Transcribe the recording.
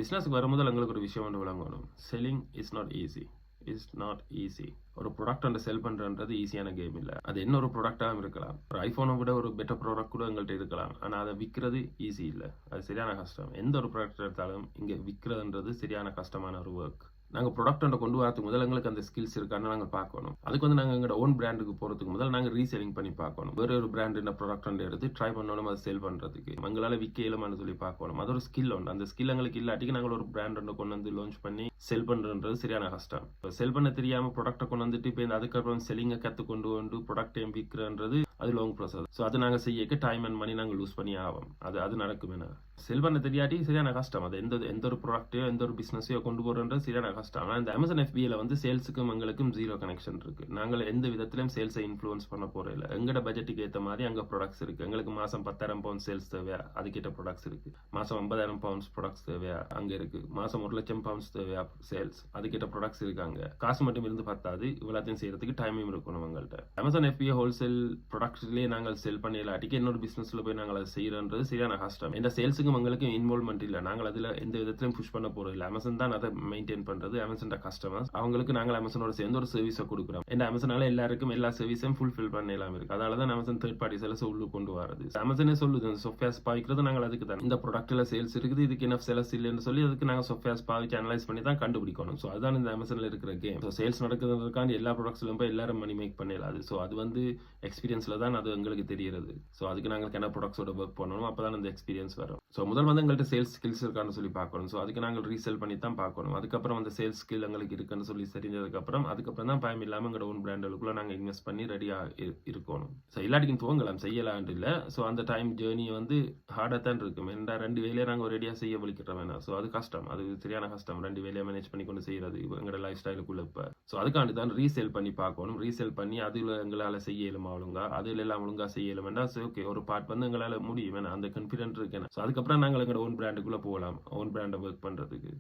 பிஸ்னஸ்க்கு வரும்போது எங்களுக்கு ஒரு விஷயம் ஒன்று விளங்கணும். Selling is not easy. ஒரு ப்ராடக்ட் ஒன்று செல் பண்ணுறது ஈஸியான கேம் இல்லை. அது என்ன ஒரு ப்ராடக்டாகவும் இருக்கலாம். ஒரு ஐஃபோனை விட ஒரு பெட்டர் ப்ராடக்ட் கூட எங்கள்கிட்ட இருக்கலாம். ஆனால் அதை விற்கிறது ஈஸி இல்லை. அது சரியான கஷ்டம். எந்த ஒரு ப்ராடக்ட் எடுத்தாலும் இங்கே விற்கிறதுன்றது சரியான கஷ்டமான ஒரு ஒர்க். நாங்கள் ப்ராடக்ட் ஒன்று கொண்டு வரதுக்கு முதல்ல எங்களுக்கு அந்த ஸ்கில்ஸ் இருக்கான்னு நாங்கள் பார்க்கணும். அதுக்கு நாங்கள் எங்களோட ஓன் பிராண்டுக்கு போகிறதுக்கு முதல்ல நாங்கள் ரீசெல்லிங் பண்ணி பார்க்கணும். வேற ஒரு பிராண்ட் ப்ராடக்ட் ஒன்று எடுத்து ட்ரை பண்ணணும், அதை செல் பண்ணுறதுக்கு எங்களால் விற்க இயலுமான்னு சொல்லி பார்க்கணும். அது ஒரு ஸ்கில் ஒன்று. அந்த ஸ்கில் எங்களுக்கு இல்லாட்டிக்கு நாங்கள் ஒரு பிராண்ட் ஒன்று கொண்டு வந்து லான்ச் பண்ணி செல் பண்ணுறது சரியான கஷ்டம். இப்போ செல் பண்ண தெரியாமல் ப்ராடக்ட்டை கொண்டு வந்துட்டு இப்போ அதுக்கப்புறம் செல்லிங்கை கற்றுக்கொண்டு ப்ராடக்டையும் விற்கிறன்றது அது லாங் ப்ராசஸ். ஸோ அது நாங்கள் செய்யக்க டைம் அண்ட் மணி நாங்கள் லூஸ் பண்ணி ஆகும். அது நடக்குமே. செல் பண்ண தெரியாட்டி சரியான கஷ்டம். அது எந்த ஒரு ப்ராடக்ட்டையோ எந்த ஒரு பிஸ்னஸையோ கொண்டு போகிறன்றது சரியான கஷ்டம். ஆனால் இந்த அமேசான் FBAல சேல்ஸுக்கும் எங்களுக்கும் ஜீரோ கனெக்ஷன் இருக்கு. நாங்கள் எந்த விதத்திலும் சேல்ஸை இன்ஃப்ளூயன்ஸ் பண்ண போறதில்லை. எங்களோட பட்ஜெட்டுக்கு ஏற்ற மாதிரி அங்கே ப்ராடக்ட்ஸ் இருக்கு. எங்களுக்கு மாசம் 10,000 பவுண்ட் சேல்ஸ் தேவையா, அதுக்கிட்ட ப்ராடக்ட்ஸ் இருக்கு. மாசம் 50,000 பவுண்ட்ஸ் ப்ராடக்ட்ஸ் தேவையா, அங்கே இருக்கு. மாசம் 1,00,000 பவுண்ட்ஸ் தேவையா சேல்ஸ், அதுக்கிட்ட ப்ராடக்ட்ஸ் இருக்காங்க. காசு மட்டும் இருந்து பார்த்தாது, இவ்வளோத்தையும் செய்யறதுக்கு டைமும் இருக்கணும் எங்கள்கிட்ட. அமேசான் FBA ஹோல்சேல் ப்ராடக்ட்ஸ்லேயே நாங்கள் செல் பண்ணிடலாட்டிக்கு இன்னொரு பிசினஸ்ல போய் நாங்கள் அதை செய்யறன்றது சரியான கஷ்டம். இந்த சேல்ஸுக்கும் எங்களுக்கும் இன்வால்வ்மெண்ட் இல்லை. நாங்கள் அதில் எந்த விதத்திலும் புஷ் பண்ண போறது இல்லை. அமேசான் தான் அதை மெயின்டைன் பண்றது. அமேசான் கஸ்டமர்ஸ் அவங்களுக்கு நாங்கள் அமேசானோட சேர்ந்து ஒரு சர்வீஸை கொடுக்குறோம். இந்த அமேசானால எல்லாருக்கும் எல்லா சர்வீஸும் ஃபுல்ஃபில் பண்ணலாம் இருக்கு. அதனால தான் அமேசான் தேர்ட் பார்ட்டி சேல்ஸ் உள்ள கொண்டு வரது. அமேசானே சொல்லுது சாஃப்ட்வேர்ஸ் பாவிக்கிறது நாங்கள் அதுக்கு தான். இந்த ப்ராடக்ட்ல சேல்ஸ் இருக்குது, இதுக்கு என்ன சேல்ஸ் இல்லைன்னு சொல்லி அதுக்கு நாங்கள் சாஃப்ட்வேர்ஸ் பாவிச்சு அனலைஸ் பண்ணி தான் கண்டுபிடிக்கணும். ஸோ அதுதான் இந்த அமேசான்ல இருக்கிற கேம். ஸோ சேல்ஸ் நடக்குதுக்காண்டி எல்லா ப்ராடக்ட்ஸ்லும் போய் எல்லாரும் மணி மேக் பண்ணிடலாது. ஸோ அது எக்ஸ்பீரியன்ஸ்ல தான் அது எங்களுக்கு தெரியுது. ஸோ அதுக்கு நாங்கள் என்ன ப்ராடக்ட்ஸோட ஒர்க் பண்ணணும், அப்பதான் அந்த எக்ஸ்பீரியன்ஸ் வரும். ஸோ முதல் எங்கள்கிட்ட சேல்ஸ் ஸ்கில்ஸ் இருக்கான்னு சொல்லி பார்க்கணும். ஸோ அதுக்கு நாங்கள் ரீசேல் பண்ணி தான் பார்க்கணும். அதுக்கப்புறம் அந்த சேல்ஸ் ஸ்கில் எங்களுக்கு இருக்குன்னு சொல்லி தெரிஞ்சதுக்கப்புறம் அதுக்கப்புறம் தான் பயம் இல்லாமல் எங்களோட ஓன் பிராண்டுக்குள்ள நாங்கள் இன்வெஸ்ட் பண்ணி ரெடியாக இருக்கணும். ஸோ எல்லாத்துக்கும் துவங்கலாம், செய்யலான் இல்லை. ஸோ அந்த டைம் ஜேர்னி ஹார்டாக தான் இருக்கும். ஏன்னா 2 வேலையை நாங்கள் ரெடியாக செய்ய வலிக்கிறோம் வேணாம். ஸோ அது கஷ்டம், அது சரியான கஷ்டம். 2 வேலையை மேனேஜ் பண்ணி கொண்டு செய்யறது எங்களோட லைஃப் ஸ்டைலுக்குள்ள. இப்போ ஸோ அதுக்காண்டி தான் ரீசேல் பண்ணி பார்க்கணும். ரீசேல் பண்ணி அதில் எங்களால் செய்ய இயலுமா ஒழுங்கா, அதில் எல்லாம் ஒழுங்கா செய்ய இயலுமெண்டா ஓகே ஒரு பார்ட் எங்களால் முடியும். அந்த கான்ஃபிடென்ட் இருக்கு. ஸோ அதுக்கப்புறம் நாங்கள் எங்களோட ஓன் பிராண்டுக்குள்ள போகலாம், ஓன் பிராண்டை ஒர்க் பண்றதுக்கு.